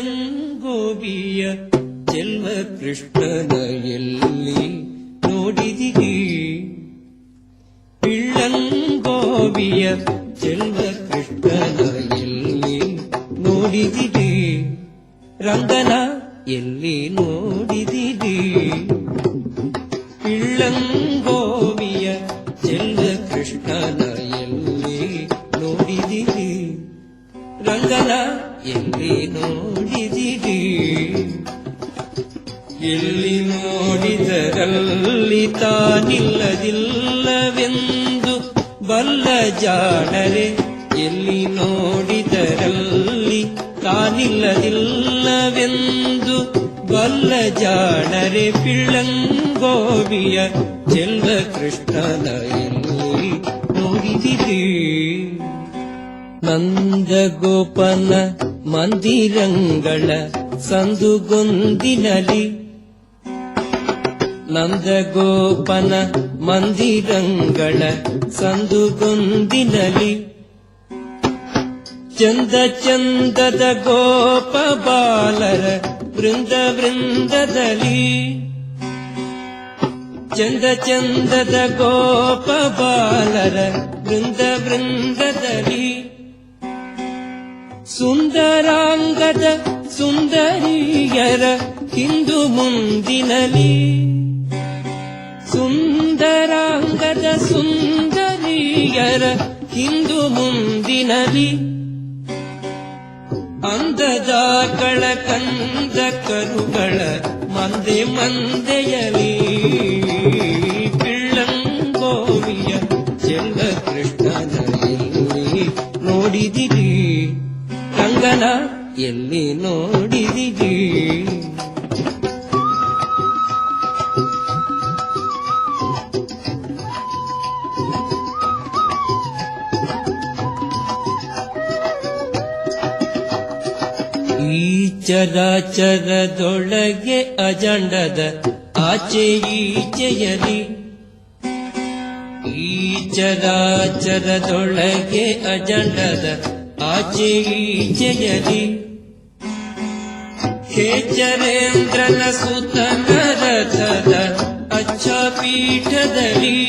ಪಿಳ್ಳಂಗೋವಿಯ ಚೆಲ್ವ ಕೃಷ್ಣನ ಎಲ್ಲಿ ನೋಡಿದಿರಿ? ಪಿಳ್ಳಂಗೋವಿಯ ಚೆಲ್ವ ಕೃಷ್ಣನ ಎಲ್ಲಿ ನೋಡಿದಿರಿ? ರಂಗನ ಎಲ್ಲಿ ನೋಡಿದಿರಿ? ಪಿಳ್ಳಂಗೋವಿಯ ಚೆಲ್ವ ಕೃಷ್ಣನ ಎಲ್ಲಿ ನೋಡಿದಿರಿ? ರಂಗನ ಎಲ್ಲಿ ನೋಡಿದಿರಿ? ಎಲ್ಲಿ ನೋಡಿದರಲ್ಲಿ ತಾನಿಲ್ಲದಿಲ್ಲವೆಂದು ಬಲ್ಲ ಜಾಣರೆ, ಎಲ್ಲಿ ನೋಡಿದರಲ್ಲಿ ತಾನಿಲ್ಲದಿಲ್ಲವೆಂದು ಬಲ್ಲ ಜಾಣರೆ, ಪಿಳ್ಳಂಗೋವಿಯ ಚೆಲ್ವ ಕೃಷ್ಣನ ಎಲ್ಲಿ ನೋಡಿದಿರಿ? ನಂದಗೋಪನ ಮಂದಿರಂಗಳ ಸಂದುಗೊಂದಿನಲಿ, ನಂದಗೋಪನ ಮಂದಿರಂಗಳ ಸಂದುಗೊಂದಿನಲಿ, ಚಂದ ಚಂದದ ಗೋಪ ಬಾಲರ ವೃಂದ ವೃಂದದಲ್ಲಿ, ಚಂದ ಚಂದದ ಗೋಪ ಬಾಲರ ವೃಂದ ವೃಂದದಲ್ಲಿ, ಸುಂದರಾಂಗದ ಸುಂದರಿಯರ ಹಿಂದು ಮುಂದಿನಲಿ, ಸುಂದರಾಂಗದ ಸುಂದರಿಯರ ಹಿಂದು ಮುಂದಿನಲಿ, ಅಂದದ ಕಳಕಂದ ಕರುಗಳ ಮಂದೆ ಮಂದೆಯಲಿ, ಪಿಳ್ಳಂಗೋವಿಯ ಚೆಲ್ವ ಕೃಷ್ಣನ ಎಲ್ಲಿ ನೋಡಿದಿರಿ? ರಂಗನ ಎಲ್ಲಿ ನೋಡಿದಿರಿ? ಈ ಚರಾಚರದೊಳಗೆ ಅಜಂಡದ ಆಚೆ ಈಚೆಯಲಿ, ಈ ಚರಾಚರದೊಳಗೆ ಅಜಂಡದ ಆಚೆ ಈಚೆಯಲಿ, ಖೇಚರೇಂದ್ರನ ಸುತನ ರಥದ ಅಚ್ಚ ಪೀಠದಲ್ಲಿ,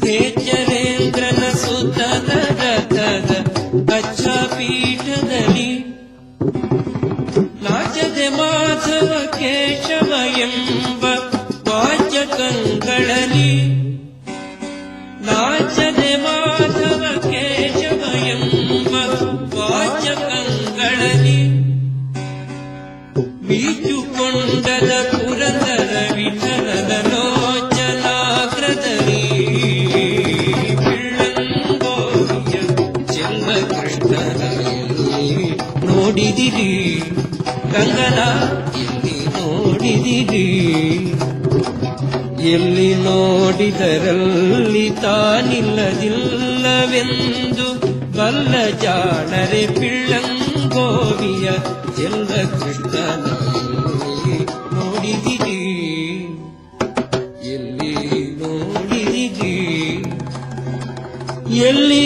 ಖೇಚರೇಂದ್ರನ ಸುತನ ರಥದ ಅಚ್ಚ ಪೀಠದಲ್ಲಿ, ನಾಚದೆ ಮಾಧವ ಕೇಶವ ಎಂಬ ವಾಚಕಗಳಲ್ಲಿ, ನಾಚದೆ ಮಾಧವ ಕೇಶವ ಎಂಬ ವಾಚಕಗಳಲ್ಲಿ, ಬೀಚುಕೊಂಡದ ಪುರಂದರ ವಿಠಲನ ಲೋಚನಾಗ್ರದಲ್ಲಿ, ಪಿಳ್ಳಂಗೋವಿಯ ಚೆಲ್ವ ಕೃಷ್ಣನ ಎಲ್ಲಿ ನೋಡಿದಿರಿ? ರಂಗನ ಎಲ್ಲಿ ನೋಡಿದಿರಿ? ಎಲ್ಲಿ ನೋಡಿದರಲ್ಲಿ ತಾನಿಲ್ಲದಿಲ್ಲವೆಂದು ಬಲ್ಲ ಜಾಣರೆ, ಪಿಳ್ಳಂಗೋವಿಯ ಚೆಲ್ವ ಕೃಷ್ಣನ ಎಲ್ಲಿ ನೋಡಿದಿರಿ? ಎಲ್ಲಿ ನೋಡಿದಿರಿ? ಎಲ್ಲಿ